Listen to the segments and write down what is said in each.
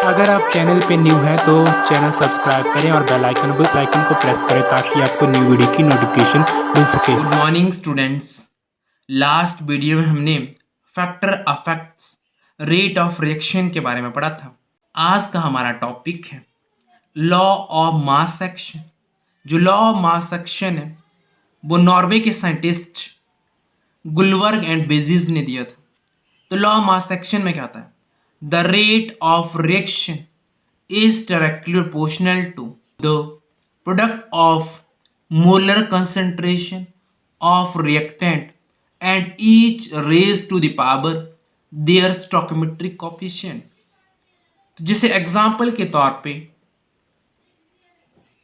अगर आप चैनल पे न्यू हैं तो चैनल सब्सक्राइब करें और बेल आइकन को प्रेस करें ताकि आपको न्यू वीडियो की नोटिफिकेशन मिल सके। Good morning students. Last video में हमने factor affects rate of reaction के बारे में पढ़ा था। आज का हमारा टॉपिक है लॉ ऑफ मास एक्शन। जो लॉ ऑफ मास एक्शन है वो नॉर्वे के साइंटिस्ट गुलवर्ग एंड बेजिस ने दिया था। तो लॉ ऑफ मास एक्शन में क्या आता है? The rate of reaction is directly proportional to the product of molar concentration of reactant and each raised to the power their stoichiometric coefficient। तो जैसे एग्जाम्पल के तौर पे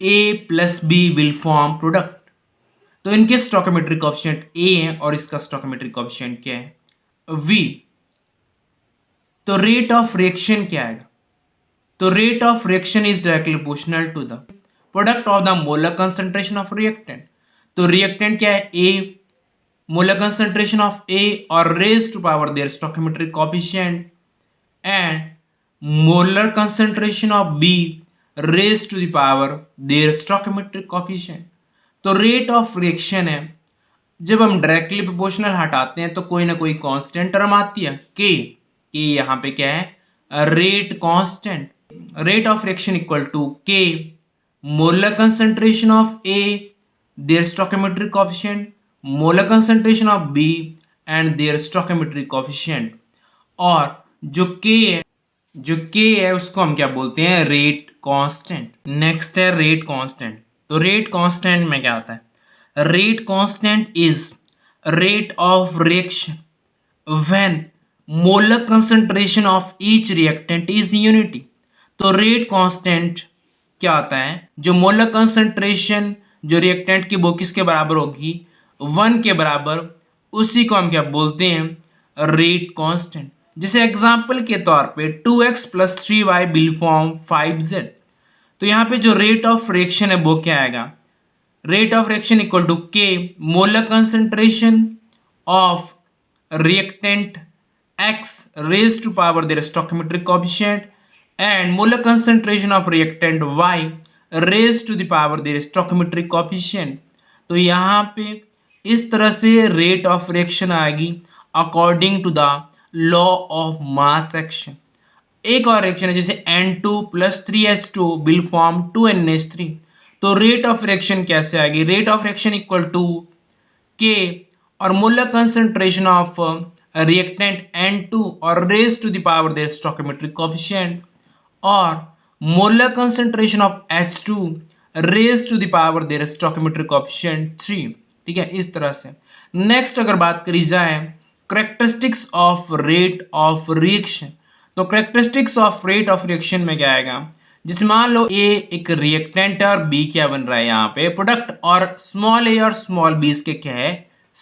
A plus B will form product, तो इनके stoichiometric coefficient A है और इसका स्टोइकोमेट्रिक कोएफिशिएंट क्या है? V। तो रेट ऑफ रिएक्शन क्या आएगा? तो rate of reaction is directly proportional to the product of the molar concentration of reactant. तो रिएक्टेंट क्या है? A, molar concentration of A और raise to power their stoichiometric coefficient and molar concentration of B raise to the power their stoichiometric coefficient. तो rate of reaction है, जब हम directly proportional हटाते हैं तो कोई ना कोई कांस्टेंट टर्म आती है के यहाँ पे क्या है? Rate constant. Rate of reaction equal to K molar concentration of A, their stoichiometric coefficient, molar concentration of B and their stoichiometric coefficient। और जो K है उसको हम क्या बोलते हैं? Rate constant. नेक्स्ट है रेट कांस्टेंट। तो रेट कांस्टेंट में क्या आता है? Rate constant is rate of reaction when molar concentration of each reactant is unity. तो रेट कांस्टेंट क्या आता है? जो मोलर कंसंट्रेशन जो रिएक्टेंट की वो किसके बराबर होगी? 1 के बराबर, उसी को हम क्या बोलते हैं? Rate constant. जैसे एग्जांपल के तौर पे 2x + 3y will form 5z। तो यहाँ पे जो रेट ऑफ रिएक्शन है वो क्या आएगा? Rate of reaction equal to K molar concentration of reactant x raise to power their stoichiometric coefficient and molar concentration of reactant Y raised to the power their stoichiometric coefficient। तो यहाँ पे इस तरह से रेट ऑफ रिएक्शन आएगी according to the law of mass action. एक और reaction है जैसे N2 + 3H2 will form 2NH3। तो रेट ऑफ रिएक्शन कैसे आएगी? Rate of reaction equal to K और molar concentration of reactant N2 और raise to the power their stoichiometric coefficient और molar concentration of H2 raise to the power their stoichiometric coefficient 3। ठीक है, इस तरह से। नेक्स्ट अगर बात करी जाए characteristics of rate of reaction, तो characteristics of rate of reaction में क्या आएगा? जिसमें मान लो A एक रिएक्टेंट है और B क्या बन रहा है यहाँ पे? प्रोडक्ट। और स्मॉल a और स्मॉल b इसके क्या है?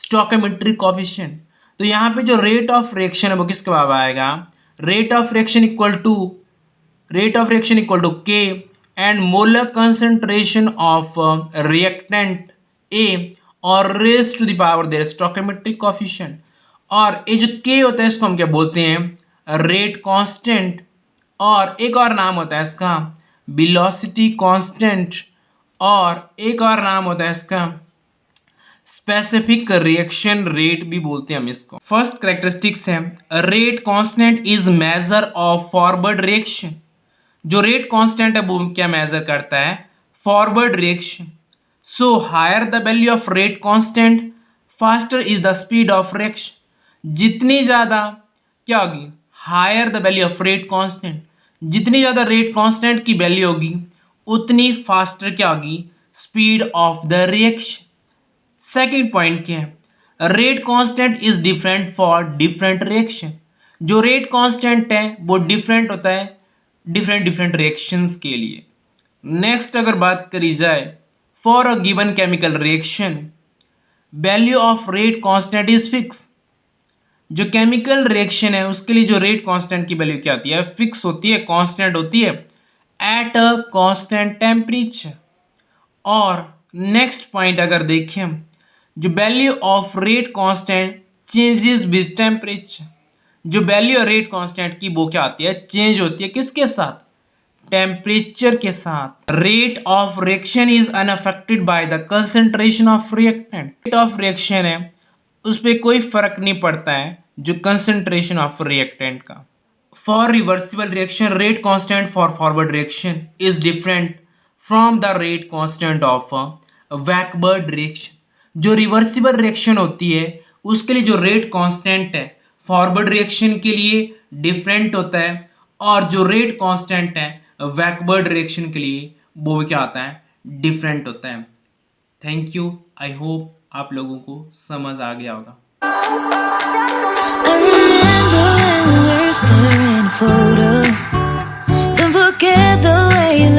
Stoichiometric coefficient. तो यहाँ पे जो रेट ऑफ रिएक्शन है वो किसके बराबर आएगा? Rate of reaction equal to K and molar concentration of reactant A और raised to the power their stoichiometric coefficient। और ये जो K होता है इसको हम क्या बोलते हैं? Rate constant. और एक और नाम होता है इसका वेलोसिटी कांस्टेंट और एक और नाम होता है इसका स्पेसिफिक रिएक्शन रेट भी बोलते हैं हम इसको। फर्स्ट कैरेक्टरिस्टिक्स है rate constant is measure of forward reaction. जो रेट कांस्टेंट है वो क्या मेजर करता है? Forward reaction. So higher the value of rate constant faster is the speed of reaction. जितनी ज़्यादा क्या होगी? Higher the value of rate constant, जितनी ज़्यादा रेट कांस्टेंट की वैल्यू होगी उतनी फास्टर क्या होगी? Speed of the reaction. Second point क्या है? Rate constant is different for different reaction. जो रेट कांस्टेंट है वो डिफरेंट होता है डिफरेंट रिएक्शंस के लिए। नेक्स्ट अगर बात करी जाए for a given chemical reaction value of rate constant is fix. जो केमिकल रिएक्शन है उसके लिए जो रेट कांस्टेंट की वैल्यू क्या होती है? फिक्स होती है, कांस्टेंट होती है एट अ कांस्टेंट टेम्परेचर। और नेक्स्ट पॉइंट अगर देखें, जो value of rate constant changes with temperature. जो वैल्यू रेट कांस्टेंट की वो क्या आती है? चेंज होती है किसके साथ? टेम्परेचर के साथ। Rate of reaction is unaffected by the concentration of reactant. Rate of reaction है उस पर कोई फर्क नहीं पड़ता है जो कंसंट्रेशन ऑफ रिएक्टेंट का। For reversible reaction rate constant for forward reaction is different from the rate constant of backward reaction. जो रिवर्सिबल रिएक्शन होती है उसके लिए जो रेट कांस्टेंट है फॉरवर्ड रिएक्शन के लिए डिफरेंट होता है, और जो रेट कांस्टेंट है बैकवर्ड रिएक्शन के लिए वो क्या होता है, डिफरेंट होता है। थैंक यू, आई होप आप लोगों को समझ आ गया होगा। I remember when we were staring at a photo. Don't forget the way you look.